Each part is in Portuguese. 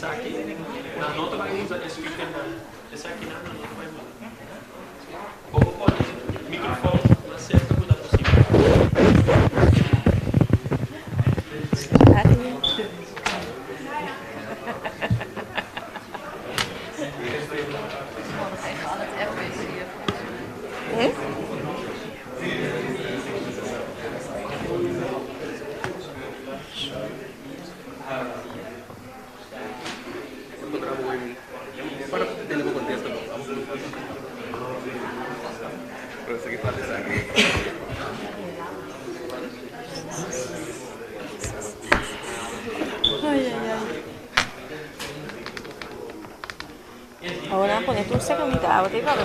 essa aqui, na nota vai usar esse pequeno. Essa aqui na nota vai usar. Como pode? Microfone, na cerca, mudar por cima. Ahora pone tu seguridad, te va a ver.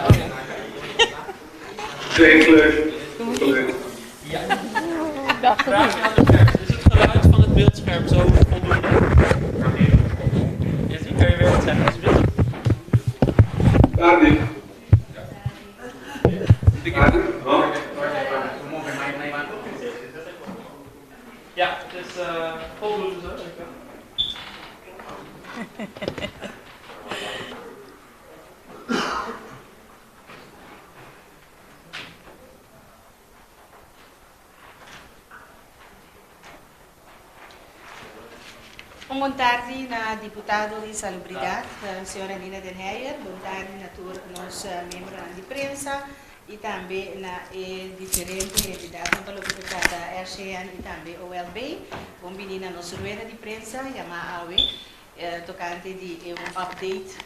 Is het geluid van het beeldscherm zo voldoende? Is die? Kan je weer wat zeggen alsjeblieft? Ja, het is voldoende zo. Boa tarde na deputado de Salubridade, a senhora Nina Den Heyer. Boa tarde na todos nós membros de imprensa e também na diferentes entidades para o que trata a RCN e também o OLB. Bom dia na nossa rueda de imprensa, chamada AUE, tocante de update,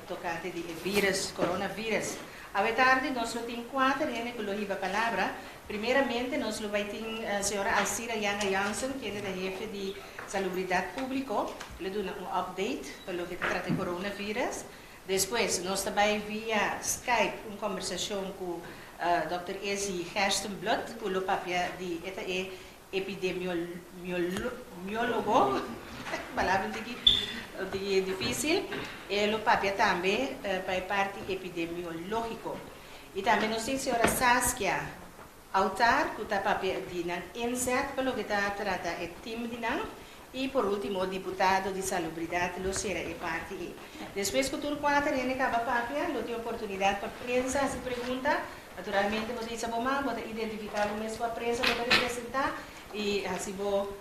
tocante de vírus, coronavírus. À tarde, nós temos quatro gente que a palavra. Primeiramente, nós vamos ter a senhora Alcira Yanga Janssen, que é a chefe de Salubridade Pública, ele dá update para o que trata de coronavírus. Depois, nós também via Skype uma conversação com o Dr. Ezi Gerstenblut, que é o papel de epidemiólogo, palavra de difícil, e o papel também para a parte epidemiológica. E também nós temos a senhora Saskia Autar, que está papel de INSET, para o que trata de time de e por último o deputado de Salubridade, lo será e parte e. Depois que tudo quatro ele acaba papel, lo tem oportunidade para prensa se pergunta, naturalmente você diz bom, pode identificar o mesmo a prensa para representar e assim vou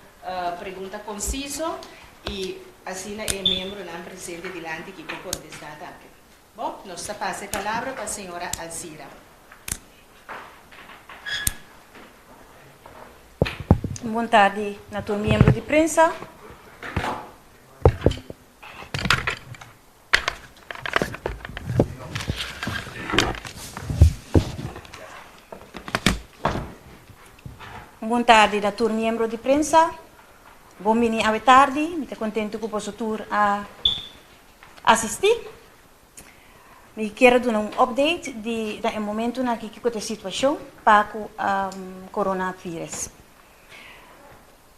pergunta conciso e assim é membro não presente delante que pode contestar também. Bom, nós passa a palavra para a senhora Alcira. Boa tarde a todos os membros de imprensa. Boa tarde a todos os membros de imprensa. Bom dia à tarde. Estou contente que posso assistir. Me quero dar update do momento na que a situação para o coronavírus.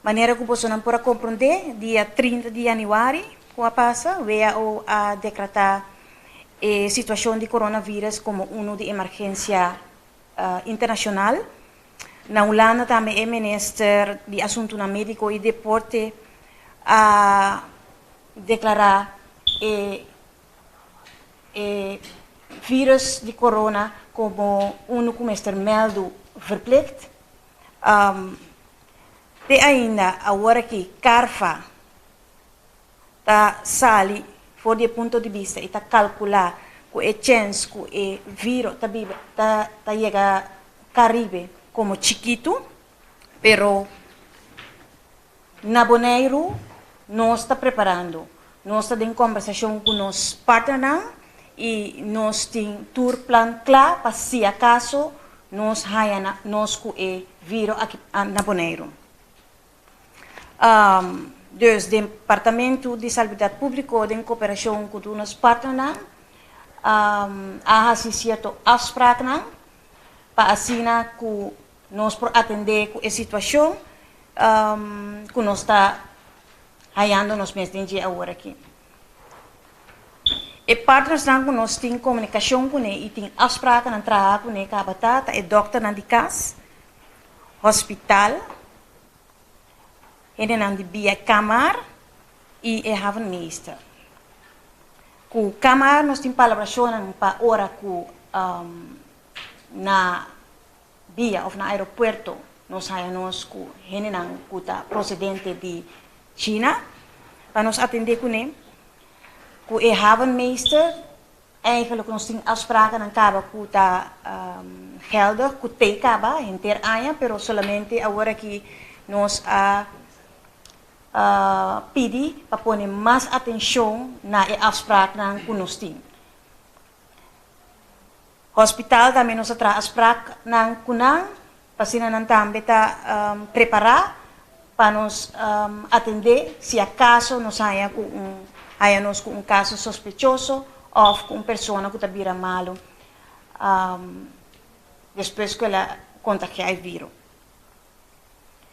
Maneira que você não pode compreender, dia 30 de janeiro, que passa, veio a decretar a situação de coronavírus como uma de emergência internacional. Na Holanda também é ministro de Assuntos Médicos e Deporte a declarar o vírus de corona como um meldo verplicht. E ainda, agora que Carfa está sali, for de ponto de vista, e está calcular que a chance que o vírus está chega Caribe como chiquito, pero na Bonaire nós está preparando, nós está em conversação com os partners e nós temos tour plan claro para se acaso nós nós com o vírus aqui na Bonaire. Dus o Departamento de Saúde Pública, em cooperação com os partners, há certas afspraken para assim que nós atender a situação que nós está hallando nos meses de agora aqui. E partners que nós temos comunicação com ele e tem afspraken na trabalho com ele, é doctor na de casa, hospital, en dan de via kamer e havenmeester. ku kamar nós tem palabração pa ora ku na via of na aeropuerto nós hayamos ku heninang kuta procedente de China para nos atender com ele ku e havenmeester eigenlijk nós tem afspraken ng kaba kuta geldig ku te kaba inter aya pero solamente agora que nós pedi para pôr mais atenção na afspraak ng kunosting. Hospital também nós atra afspraak ng kunang pasina ng tambe ta preparar para nos atender se acaso nos haya com um caso sospechoso ou com pessoa que tabira malo depois que ela contagia o vírus.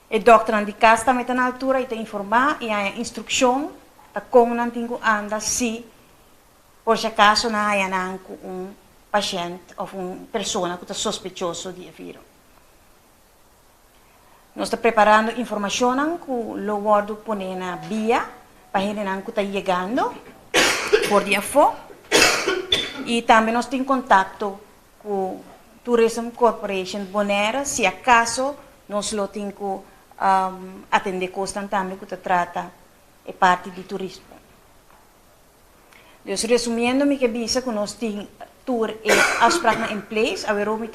O dokter di casa também na altura e te informar e a instrução da como não tem que andar se por se acaso não há um paciente ou uma pessoa que está sospechoso de vírus. Nós estamos preparando informação que o guardo põe na via para ele não está chegando por dia fora e também nós temos contato com Tourism Corporation Bonaire se acaso nós lo temos que atender constantemente que trata é parte do turismo. Dus resumindo, me que bisa que nós temos tour e afspraak em place, agora me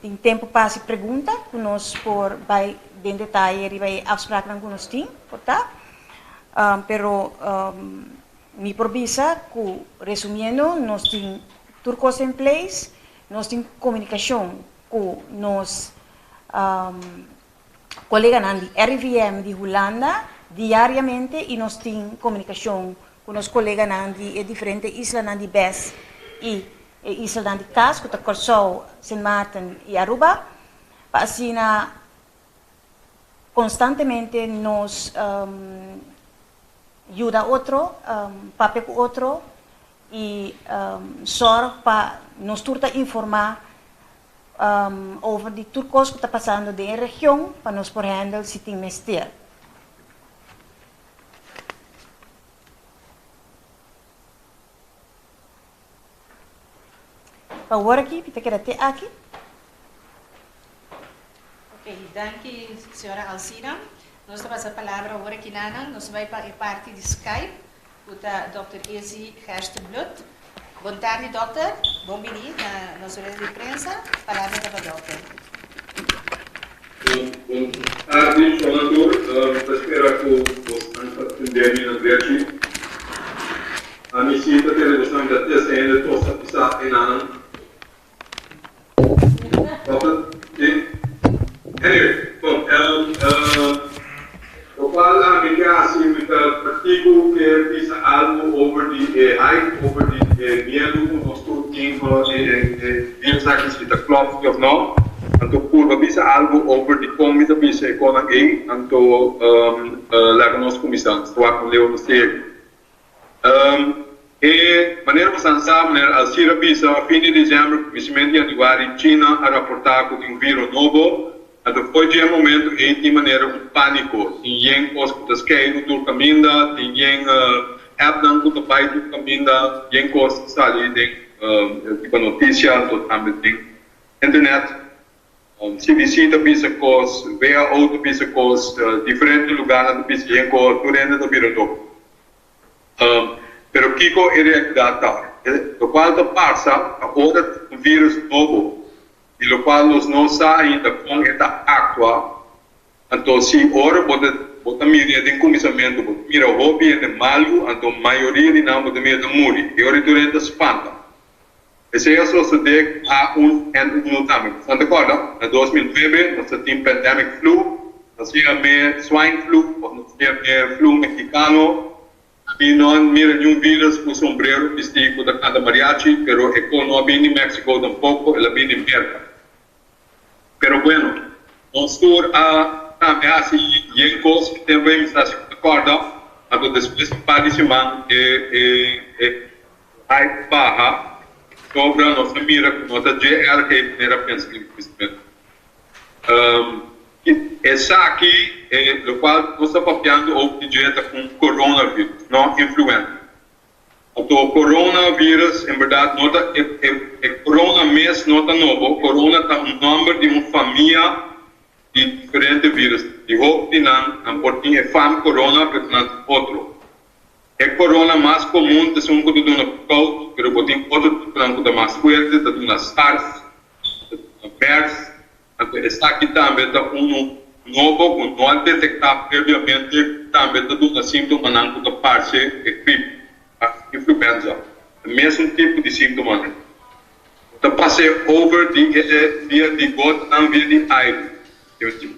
tem tempo para se pergunta, que nós por vai em detalhe e vai afspraak que nós temos, tá? Pero me por bisa que resumindo, nós temos tour cost em place, nós temos comunicação com nós colegas de RVM de Holanda diariamente e nós temos comunicação com os colegas de diferentes islas de BES e islas de Cas, que Corsou, Sint Maarten e Aruba, para assim constantemente nos ajuda outro, papel com outro e sorge para nos turta informar over die toekomst que está passando de região para nós por handle se tem mestre. Para agora aqui, pita que até aqui. Ok, danke, senhora Alcina. Nós vamos a palavra agora aqui na nós vai para a parte de Skype, com a Dr. Ezi Gerstenblut. Boa tarde, doutor. Bem-vindo na nossa rede de imprensa. Palavra para o doutor. Boa tarde, senador. Espero que vocês atenderem na verdade. A minha cita é que vocês já têm ainda toda a pisar em ano. Anyway, bom, o qual a minha assim artigo que diz algo over the height, over the medo, nós tudo temos vimos aqui se está klopt of não, então curva bisa algo over the comida bisa economia, então lá nós começamos, estou a ler o sei. E maneira que você sabe, maneira Alcira bisa a fim de dezembro, começamento de januário, China a reportar que tem um vírus novo. Depois de um momento, de maneira pânico. Ninguém coisa que cair no caminho, ninguém app não que vai no caminho, ninguém coisa sabe tipo notícia, totalmente internet. Se visita pisa coisa, veja outro pisa coisa, diferente lugar na pisa ninguém coisa, tudo ainda do vírus. Pero Kiko é data, do qual passa a outra vírus novo. E lo qual nós não sabemos ainda como está actual. Então, se ora bota mira de começamento, mira o hobby é malo, então a maioria de nós bota mira de muri. E ora durante a espanta. Esse é só se de a ano também. Está de acordo? Em 2009 nós tínhamos pandemic flu, nós tínhamos swine flu, nós tínhamos flu mexicano. E não mira nenhum vírus com sombrero vestido da cada mariachi, pero não vem em México tampouco, ela vem em América. Pero bueno, nós também assim, em coisa que também está se acorda, então depois de várias semanas aí barra sobre a nossa mira com nossa GR que era pensando essa aqui é o qual nós estamos papiando o dieta com coronavírus, não influenza. O coronavírus, em verdade, nota corona mês nota novo. Corona está número de uma família de diferentes vírus. E hope que não, porque é fam corona, mas não outro. É corona mais comum, é um que na causa, mas tem outro que é mais forte, é na SARS, na MERS. Então, essa aqui também está novo, que não detectado previamente, também está sintoma não que parte é gripe. Influenza, o mesmo tipo de sintoma. Então, passei over via de gota, não via de aire.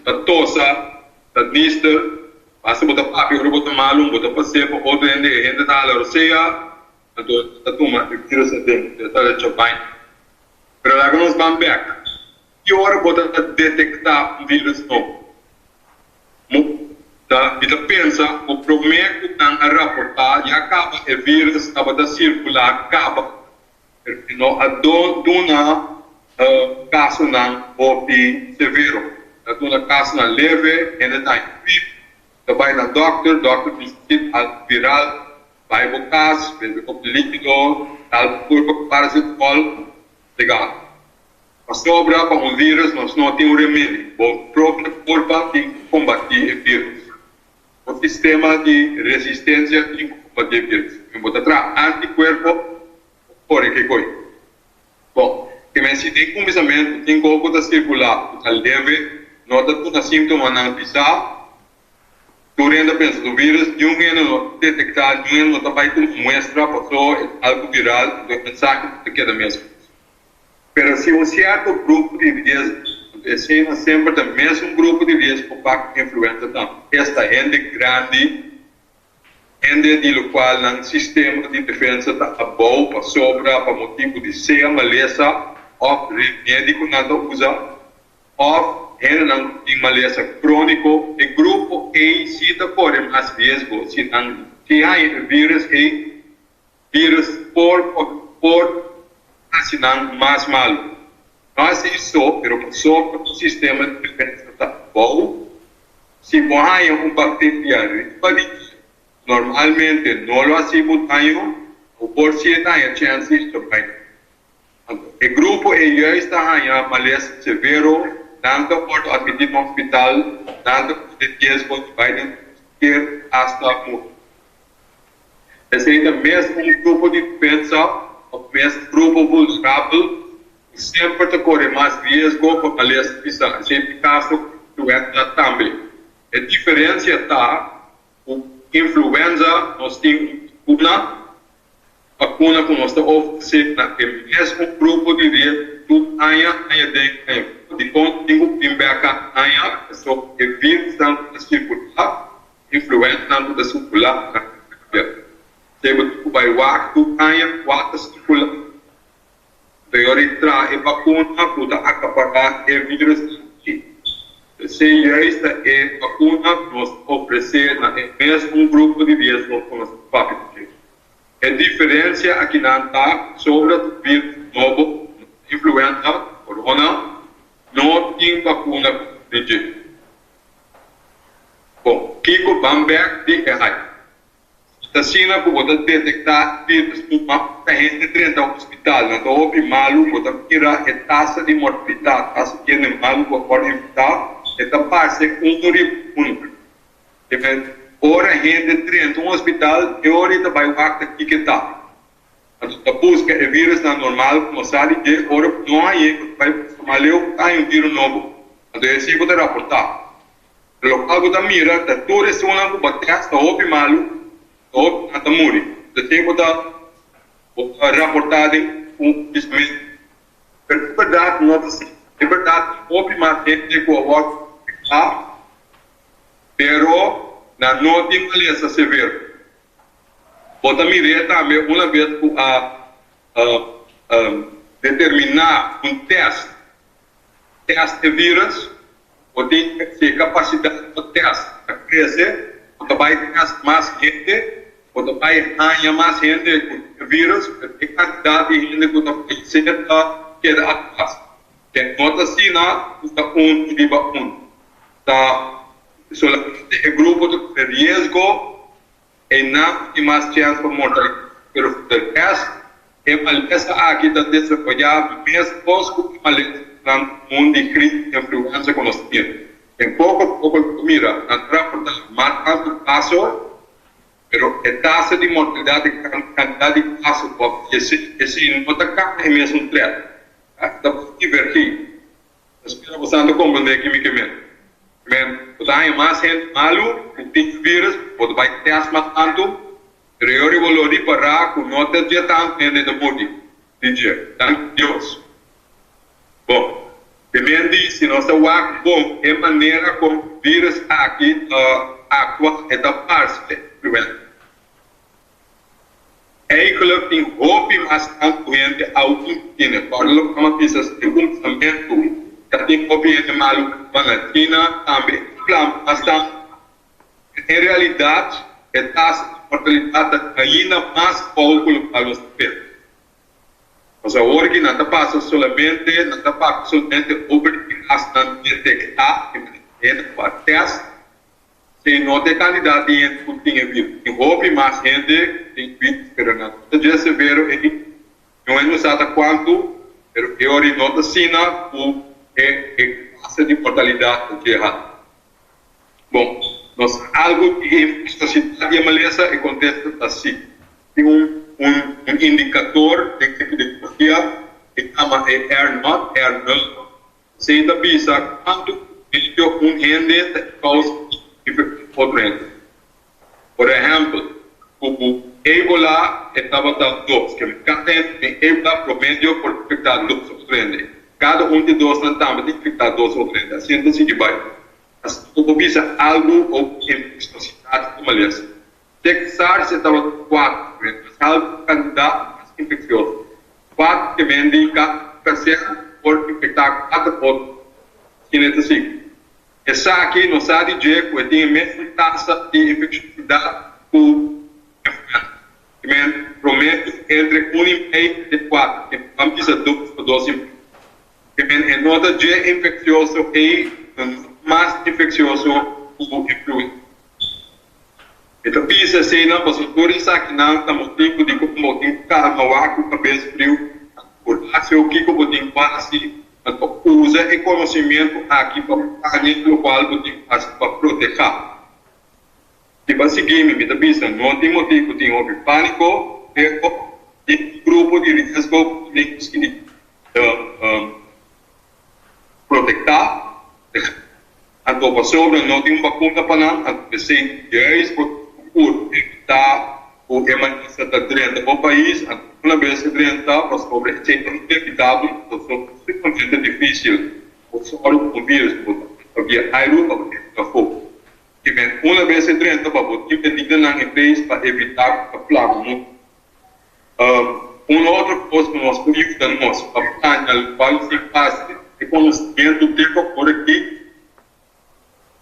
A tosse, a nister, passa botar papi, agora botar malum, botar passei para outro gente está lá, roceia, então, a turma, tira essa dentro, está lá, chapéu. Mas lá, nós vamos back. Que hora botar detectar um vírus novo? Kita pensa, o problema que não rapportar, e acaba o vírus, acaba de circular, acaba. Não, a dona caso não pode severo. A dona caso não leve, ainda está em grip, vai na doctor diz que é viral, vai para o caso, vai para o líquido, tal curva paracetamol, legal. Mas sobra para um vírus, nós não temos remédio. O próprio corpo tem que combater o vírus. O sistema de resistência tem que combater o vírus. Vamos trazer anticorpo, por que coisa. Bom, que se tem começamento, tem algo da circular, está leve, nota que os sintomas não pisar, durante a pensa do vírus, ninguém não detectar, ninguém não vai ter mostra, passou algo viral, do mensaje que queda mesmo. Pero se um certo grupo de risco, é sempre o mesmo grupo de risco para a influenza, então, esta gente grande, gente de qual o sistema de defesa está bom, para sobra, para motivo de ser maleza, ou médico não usa, ou gente não tem maleza crônico, e grupo E cita por mais risco, se há vírus E, vírus por assinando mais mal. Mas isso, pero só o sistema de defesa está bom. Se você um bactéria, normalmente não lo assimo tanto, o porcentagem a chance também. O grupo já está em maleza severo, tanto por admitir no hospital, tanto por risco de vai ter hasta morte. Esse é o mesmo grupo de defesa, o mesmo grupo vulnerável, sempre te corre mais risco para maleza pisar. Esse caso influenza também. A diferença está, o influenza nós temos uma vacuna que nós estamos oferecendo naquele mesmo grupo de risco, tudo de quando tem que embarcar só que vírus não circular, influenza não circular. Sempre vai waktu quatro circular. Teoritra e vacuna puta acaparar e vírus. Se esta é vacuna nos oferecer na mesmo grupo de risco com os papéis. A diferença aqui não está sobre o vírus novo, influenza, corona, não tem vacuna de jeito. Bom, Kiko Bamberg de errado. Tasina ko botar detectar vírus uma gente dentro do hospital, não tô ouvindo malu, botar kira a taxa de mortalidade, taxa que é malu ko pode evitar, é tapar se um. Ora gente dentro do hospital, e ora vai wakta aqui que tá. A busca é vírus não normal, como sabe que ora não há vai maleu tem um vírus novo. Então esse pode reportar. O local botar mira, da toda essa uma botar está ouvindo malu. Ou até morrer. Você tem que rapportar um desmento. É verdade, não é verdade. Houve mais gente que o está, pero não tem maleza severa. Bota mirar também uma vez determinar um teste de vírus, ou tem que ter capacidade de teste a crescer, ou vai ter mais gente. Quando vai ganhar mais gente com vírus, a quantidade de gente que está certa queda atrás. Que nota assim, está diva. Tá, solamente o grupo de risco e não tem mais chance para mortalidade. pero de resto, é maleza aqui da desapoiar mesmo posco que maleza no mundo de crise e influência com nós temos. Em pouco a pouco, mira, na transporta marcando passo, pero a taxa de mortalidade, quantidade de casos, esse não está é mesmo treto. Está por divertir. Espero que você compreender quimicamente. Mas, tem mais gente malu, que tem vírus, pode vai ter asma tanto, pero eu vou lhe parar com nota de tanto gente de morte. DJ, thank Deus. Bom, também se nós estamos bom, é maneira como o vírus aqui atua e da parte, eigenlijk tem hoop mas tanto gente alguém tem parlo como pisas de pensamento que tem hoop gente maluco na também claro bastante em realidade a taxa de mortalidade ainda mais pouco para os pés mas agora que não passa somente obrigação de detectar em partes se não tem candidato em tinha vindo em houve mais gente tem vindo pero não já se viram não é usada quanto pero eu não da sina o taxa de mortalidade de errado bom nós algo que a sociedade de Malaysia acontece assim tem indicador de epidemia que chama R0 se ainda pisa quanto ele gente causa por exemplo, o Ebola estava dando 2, que tem Ebola promédio por infectar 2 ou 3. Cada de nós não tem infectar 2 ou 3. Assim que vai. Mas o pisa algo ou em sociedade como essa. Texas estava 4, mas algo candidato mais infeccioso. 4 que vende 4% por infectar 4 outros. Que é assim. Essa aqui não sabe dizer que tem a mesma taxa de infeccionidade com enfermidade. Prometo entre 1,5 e 4. Que vamos dizer 12. É nota de infeccioso e mais infeccioso o influenza. Então, pisa assim, não, mas por isso aqui não está motivo de como tem calma, o ar com a cabeça frio, por assim, o que como tem quase usa o conhecimento aqui para o qual você faz para proteger. E para seguir, me avisa, não tem motivo de pânico, tem grupo de risco que proteger. Então, para sobre, não tem vacuna para não, a ser 10 por evitar o emergência da doença para o país, uma vez que a doença para sobre é inevitável, então é difícil, o solo com vírus, havia aeróbico para fogo. Uma vez que a doença para o tipo de na empresa para evitar a plaga. Outra coisa que nós podemos fazer, a qual se faz, é conhecimento do tempo por aqui.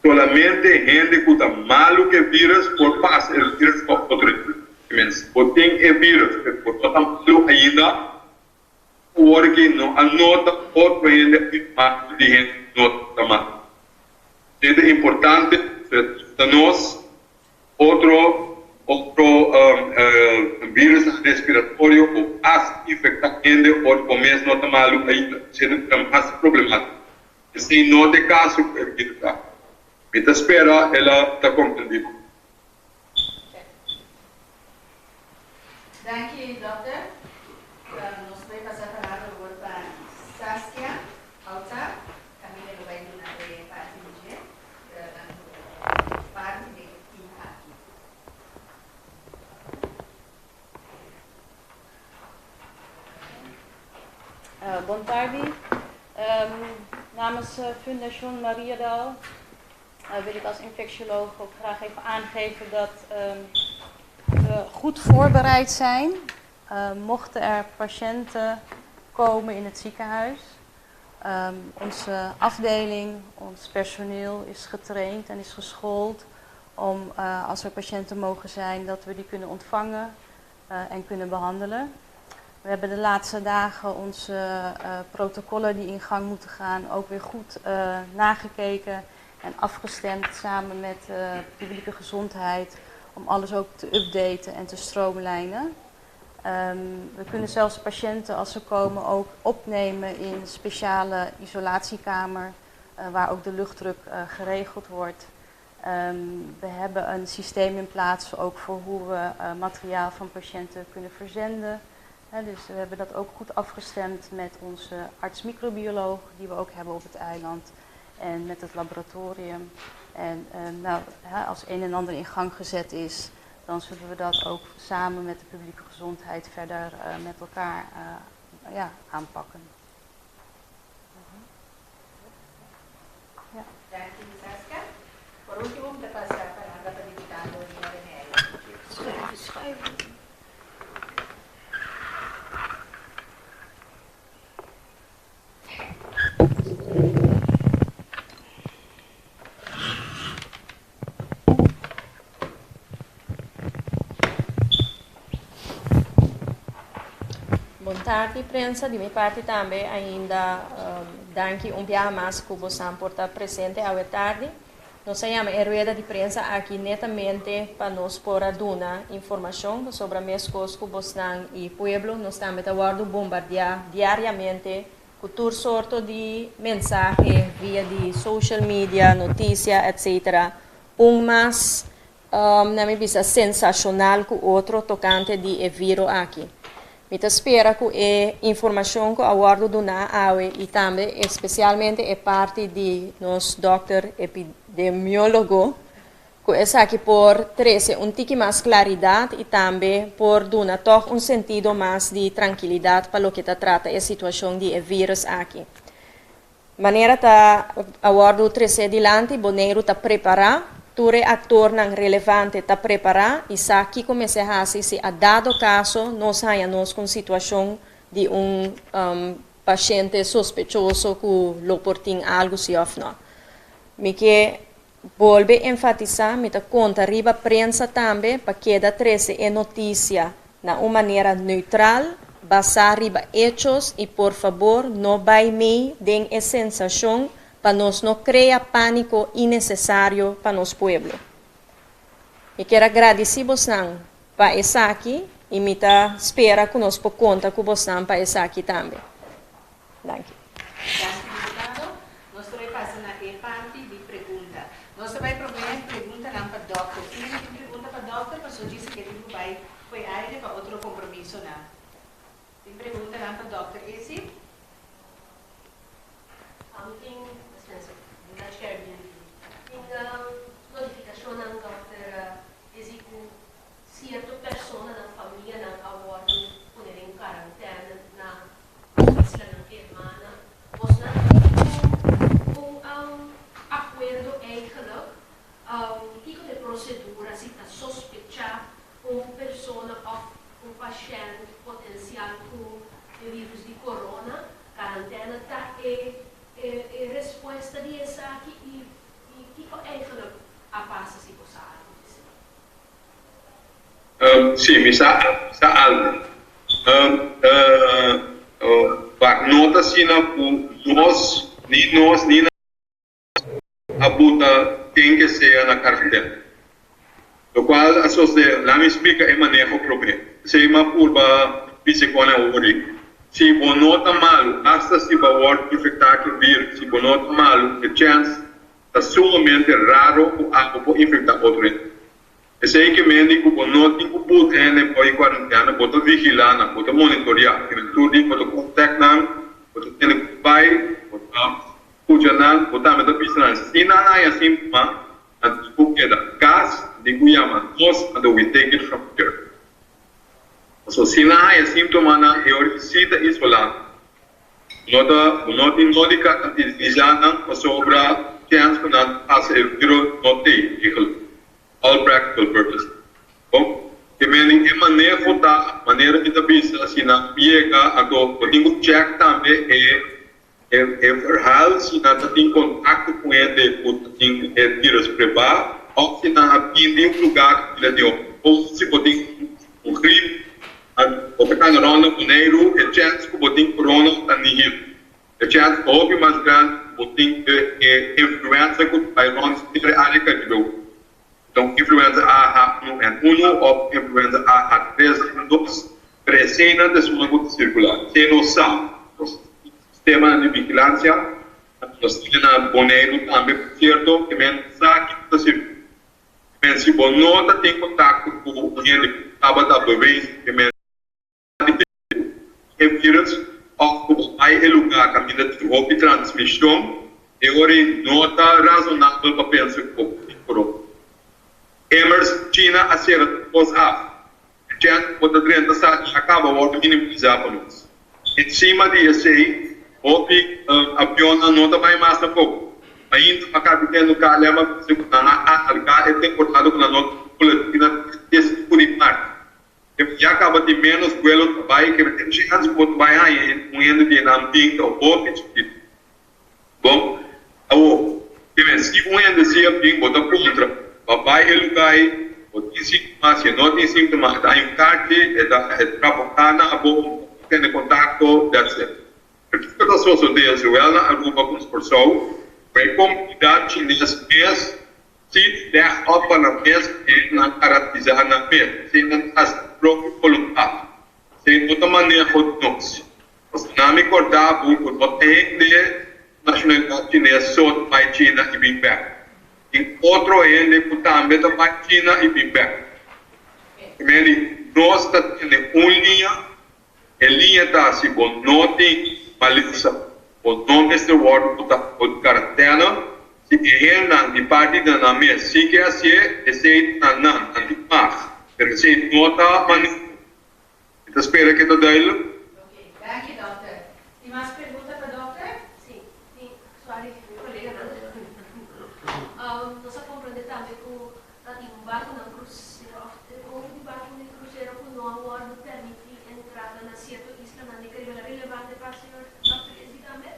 Solamente gente que está malo que vírus por passar o vírus para outro. Porque tem vírus que por estar malo ainda, porque não anota outro ainda de gente não está mal. É importante para nós outro vírus respiratório ou as infectar gente ou começa não está malo ainda, sendo mais problemático. Se não tem caso é vírus. Então, espera, ela está compreendida. Dank u, dokter. Nós vamos passar a palavra agora para Saskia Alta. Kami vai dar parte de Boa tarde. Namens Fundación Mariadal wil ik als infectioloog ook graag even aangeven dat we goed voorbereid zijn. Mochten er patiënten komen in het ziekenhuis. Onze afdeling, ons personeel is getraind en is geschoold om als er patiënten mogen zijn dat we die kunnen ontvangen en kunnen behandelen. We hebben de laatste dagen onze protocollen die in gang moeten gaan ook weer goed nagekeken en afgestemd samen met publieke gezondheid om alles ook te updaten en te stroomlijnen. We kunnen zelfs patiënten, als ze komen, ook opnemen in een speciale isolatiekamer, waar ook de luchtdruk geregeld wordt. We hebben een systeem in plaats ook voor hoe we materiaal van patiënten kunnen verzenden. Dus we hebben dat ook goed afgestemd met onze arts-microbioloog, die we ook hebben op het eiland, en met het laboratorium. En als een en ander in gang gezet is, dan zullen we dat ook samen met de publieke gezondheid verder met elkaar aanpakken. Ja. Dank u, Saskia. Por último, te passa a palavra para o deputado Nina Den Heijer. Boa tarde, prensa. De minha parte também ainda danke dia mais que você por estar presente à tarde. Nós chamamos a rueda de prensa aqui netamente para nós poder dar informação sobre as coisas que você tem e pueblo. Nós também estamos bombardear diariamente com todo sorto de mensagem via de social media, notícia, etc. Mais na minha vista sensacional que outro tocante de vírus aqui. Eu espero que a informação que eu vou dar e também, especialmente, é parte de nosso doutor epidemiólogo, que é aqui por trazer tique mais claridade e também por dar sentido mais de tranquilidade para o que trata a situação de vírus aqui. Maneira que eu vou trazer adiante, boneiro está preparar. Todo ator relevante está preparado e sabe que começa a fazer se a dado caso nós temos com situação de paciente sospechoso que lo portem algo se ou não. Me que volve enfatizar, me ta conta riba prensa também para que da trece é notícia na uma maneira neutral, basada riba hechos e por favor não vai me den a sensação para nós não criar pânico innecessário para nosso povo. E quero agradecer você para estar aqui e me espera que nós podemos contar com você para estar aqui também. Danke. Deputado. Nós vamos passar na parte de pergunta. Nós vamos promover pergunta para o doutor. Se tem pergunta para o doutor, mas eu disse que ele vai para outro compromisso. Tem pergunta para o doutor. Esse? Notificação na doutora existe certa pessoa na família na aborto poner em quarentena na isla na irmã. Você não acordo eigenlijk tipo de procedura se está sospechar pessoa ou paciente potencial com o vírus de corona, quarentena está a resposta de essa aqui e tipo eigenlijk a passa se você Sim, misa algo. Nota sina nós nem a buta tem que ser na quarentena. O qual a sociedade lá me explica é manejo o problema. Se uma curva psicona ori, se você nota mal, hasta se vai infectar com vírus, se você nota mal, a chance é sumamente raro o algo infectar outro. Esse aí que médico não tem que pôr em quarentena, pode vigilar, pode monitorar, pode contactar, pode ter que vai, pode pujar, pode também pisar. Se não há síntoma, porque da gas de cuidado, nós we take it from here. So se não há síntoma, na visita isolada. Não tem médica antidizana sobre a chance que não faz o vírus não tem. All practical purposes. Que meaning manejo da maneira que visa se na piega agora podemos check também verhal se na tem contato com ele tem vírus prevar ou se na tem um lugar que ele ou se pode um gripe ou pegar na ronda com neiro a chance que pode corona tá nihil a chance ou mais grande pode influenza que vai ronda entre área que então, influenza A H1N1 ou influenza A H3N2, 3 escena de uma gota circular. Se não sabe, o sistema de vigilância, nós temos boneiro também, por certo, que mensagem que está circulando. Mas se você não tem contato com o gente que estava da bebê, que vírus ocupa o lugar caminho de roupa e transmissão, e hoje não está razonável para pensar que o Emers, China, a ser pós-af. Já pode dizer que acaba o ordem minimizar para nós. Em cima disso aí, o avião não está mais mais na pouco. Ainda acaba tendo que levar se a tem cortado com a nota política desse tipo de parte. Já acaba de menos vuelo trabalho que tem chance de vai aí um ano de namping ou outro tipo. Bom, se um ano de namping bota contra, vai ele cai, o tem sintomas, se não tem sintomas, dá um carte, dá trapocana, bom, tem contato, that's it. Porque todas as pessoas dele, se ela alguma construção vai comunidade chinesa mesmo, se der opa na mesa, ele não caracterizar na mesa, se não faz próprio voluntário, se de outra maneira pode nós. Mas não me cortar, porque não tem de nacionalidade chinesa só para China e bem back. Em outro ele que também para China e bem back. Nós estamos tendo uma linha, a linha está assim, bom, não tem malícia. O nome deste word o quarentena se ele não de parte da na mesa se que assim esse não de mais mas se nota mas então espera que todo ele. Ok, thank you, doctor. Tem mais pergunta para o doctor? Sim, sorry, meu colega não. Nós compreendemos também que um barco na cruzeiro, um barco na cruzeiro que não ordem permite entrada na certa isla, não é que é relevante para o senhor doctor esse também.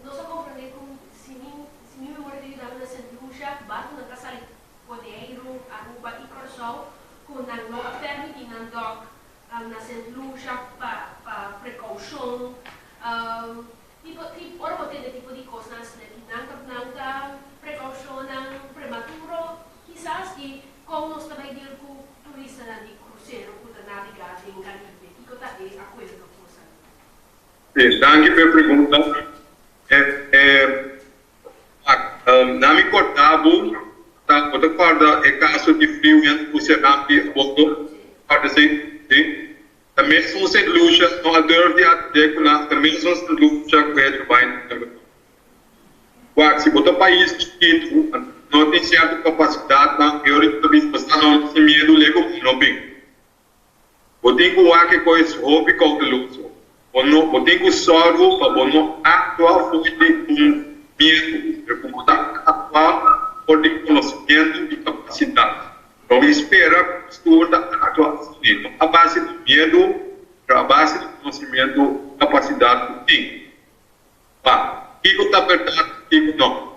Nós compreendemos que se me memória de dar na Santa Lúcia, barco na casa de Podeiro, Aruba e Corsol, com não permite andar na Santa Lúcia para precaução, ora pode ter tipo de coisas que não precaução prematuro, quizás que como nós também dizer que o turista de cruzeiro que navegar em Caribe, e que está a coisa que você Danke pela pergunta. Na me cortava, tá? Outra corda é caso de frio entre o cenário e o outro, parte assim, também são sem luxa, não há dor de adequar, também são sem luxa que é trabalho. Quando se bota país chiquito, não tem certa capacidade, na maioria das vezes não tem medo, lego não bem. Botem com o que coisa roupa e cauteloso. O tempo solo para o atual foi de medo, recomendar atual por de conhecimento e capacidade. Então, espera a postura atual. A base do medo, a base do conhecimento e capacidade do tempo. O que está verdade, o que não.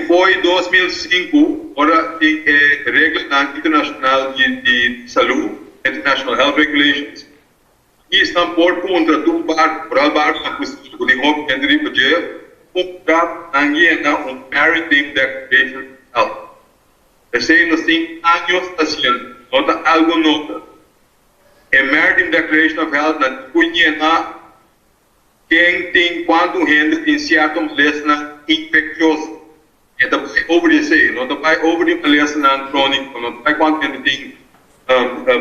Foi em 2005, ora tem regra internacional de saúde, International Health Regulations, e estão por contra do barco, por o barco na custo de roupa que Henry podia comprar um Maritime Declaration Health. Esse nos 5 anos está sendo, nota algo nota. A Maritime Declaration of Health na cunha quem tem quanto renda tem certo malestar infeccioso. Então vai obedecer, não vai obedecer malestar crônico, não vai quanto renda tem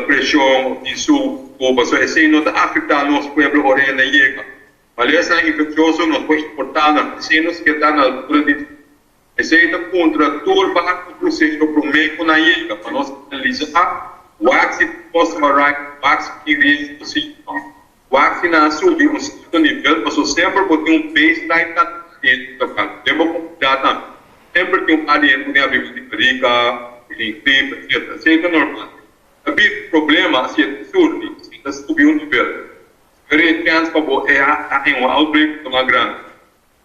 pressão em sua roupa, so esse não está afetando nosso povo orelha na chega. Malestar infeccioso não pode importar na piscinas que está na altura de esse está contra todo barco processo para o meio na chega, para nós analisar o ácido fosforárico, o ácido ingrediente possível. O ácido não subir um certo nível, mas sempre pode ter um baseline dentro do carro. Lembra data, sempre tem um ADN que tem a ver com rica, tem clipe, etc. Isso é normal. O problema se é surdo, se está subindo um nível. Very chance para ter um outbreak tão grande.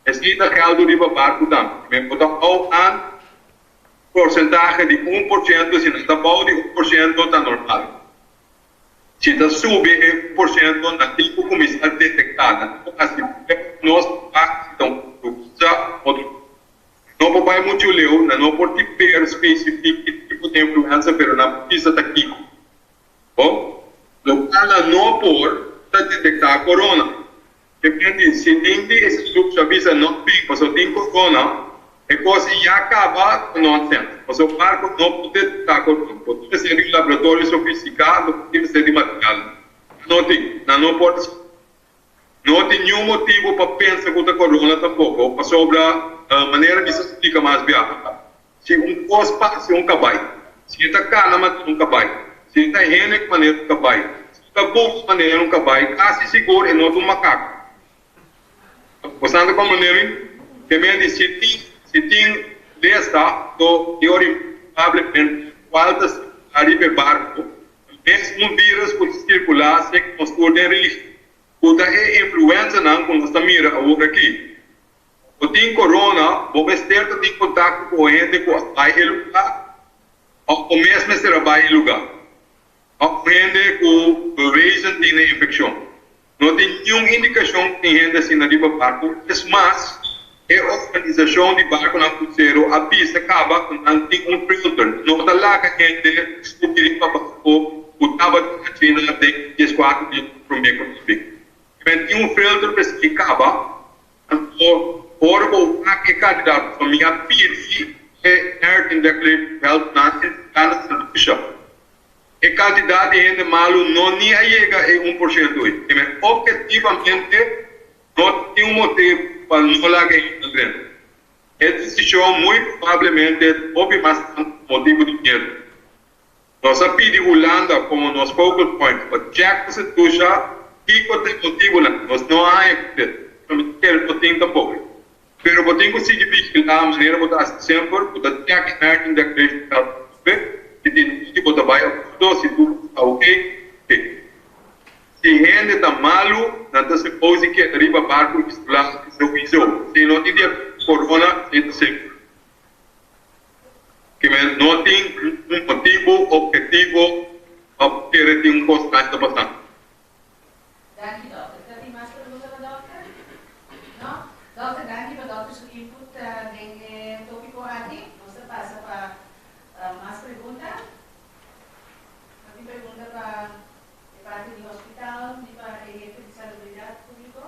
Esse é o caldo de barco também. Me pode dar porcentagem de 1%, se não está bom de 1% está normal. Se está subir 1%, na tipo começar a detectar. Assim, nós então não vai muito leu, não pode ter específico tipo de influência, mas na precisa está aqui. Bom, ela não por detectar corona. Depende, se tem esse grupo avisa não tem, mas tem corona, é coisa que acaba não tem. Mas o barco não pode detectar corona. Pode ser de laboratório sofisticado, pode ser de material. Não tem, não pode. Não tem nenhum motivo para pensar que a corona tampouco, para sobre a maneira de se explicar mais bem. Se coisa passa, cabai. Se está cá, não cabai. Se está rende, maneira não cabai. Se está bom, maneira não cabai. Quase seguro, é não um macaco. Portanto, como nele, também se tem desta, do provavelmente quantas arriba barco, mesmo vírus pode circular sem que nós podemos Kuda é influenza não quando está mira agora aqui. O tem corona, vamos ter que ter contato com gente que vai em lugar, ou mesmo se vai em lugar. Ou gente que reason tem infecção. Não tem nenhuma indicação que tem gente assim na riba barco, mas a organização de barco na cruzeiro a pista acaba com um filter. Não está lá que a gente descobrir para barco, o estava na China tem 14 dias para o meio tem filtro que acaba, então, ora vou aqui candidato para minha PD é Earth Indeclared Health National Bishop. E candidato ainda malo não nem chega a 1%. Mas objetivamente não tem motivo para não largar isso dentro. Essa decisão muito provavelmente houve mais motivo de dinheiro. Nós pedimos Holanda como nosso focal point, para check se tuja que tem motivo lá, nós não há não tem tampoco. Pero botem que se vigilar a maneira botar sempre, botar check na indexation, que tem que botar vai se tudo está ok. Se gente está malo, não se pode que arriba barco lá se visou. Se não tem corona, é sempre. Que não tem motivo objetivo para ter um constante bastante. Dank je, dokter. Tem mais perguntas para o dokter? Não? Dokter, dank je para o seu input no tópico aqui. Você passa para mais perguntas? Tem pergunta para parte do hospital, para a equipe de salubridade pública?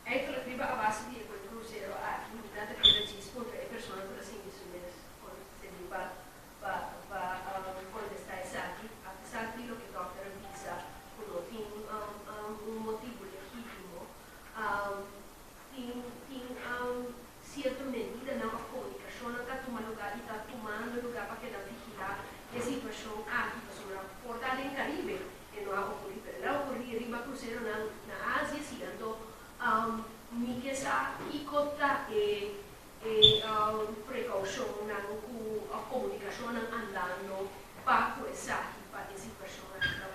Eigenlijk riba a base di quel crucero a unità che regisco che è persona per assim isso mesmo quando se riba quando está esati a pesar de lo que doctor avisa quando tem motivo legítimo tem certa medida na comunicação não está tomando lugar e está tomando lugar para que não vigilar a situação aqui sobre a porta do Caribe e não há ocorrido lá ocorrido riba crucero na Ásia sim então mi che sa ikota e precauzione ku a comunicazione andando pa questa pa di situazione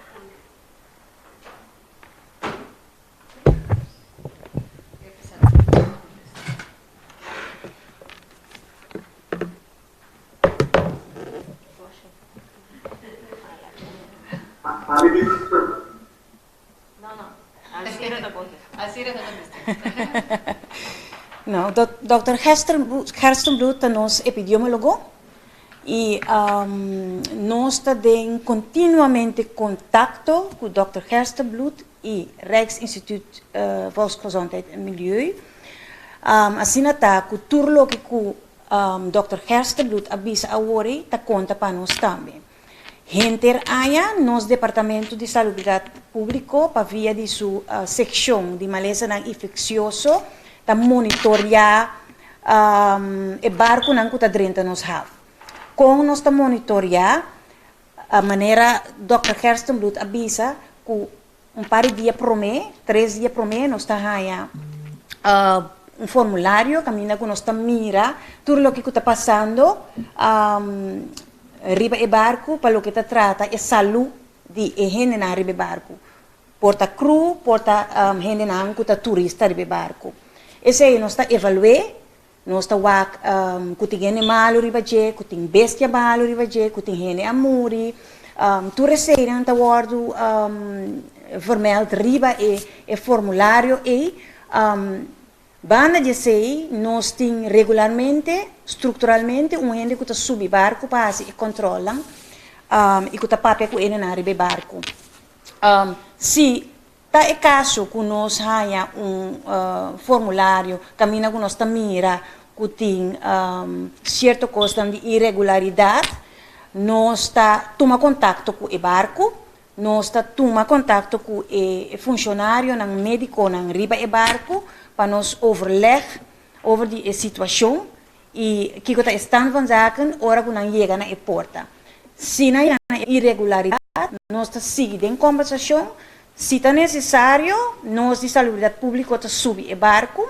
No, Dr. Herstenbloed é nosso epidemiólogo e nós estamos continuamente em contato com o Dr. Herstenbloed e Rijksinstituut Volksgezondheid en Milieu. Assim está, com tudo que o Dr. Herstenbloed avisa agora, está conta para nós também. Enter há nosso departamento de salubridade público para via de sua secção de maleza não infeccioso para monitorear o barco não que está dentro nos have. Com nós está monitorear a maneira Dr. Herstenbloed avisa que par de dias por mês, 3 dias por mês nós está formulário caminha que nós está mira tudo o que está passando riba e barco para o que trata é saúde de gente na riba e barco. Porta cru, porta gente na que turista riba e barco. Esse aí nós está evaluando, nós está que tem animal riba je, que tem bestia malo riba je, que tem gente amuri, tu recebe anta guardo vermeld riba e formulário e banda de sei, nós temos regularmente, estruturalmente, gente que está subi barco, passa e controla, e que está papel com ele na riba barco. se tá caso que nós haya formulário, camina que nós mira que tem certa coisa de irregularidade, nós está toma contato com o barco, nós está toma contato com o funcionário, não médico, não riba o barco, para nós overleg over die situação e que está estando van zaken, ora que não chega na porta. Se não há irregularidade, nós está seguindo em conversação. Se está necessário, nós de saúde pública está subir o barco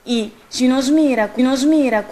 e se nos mira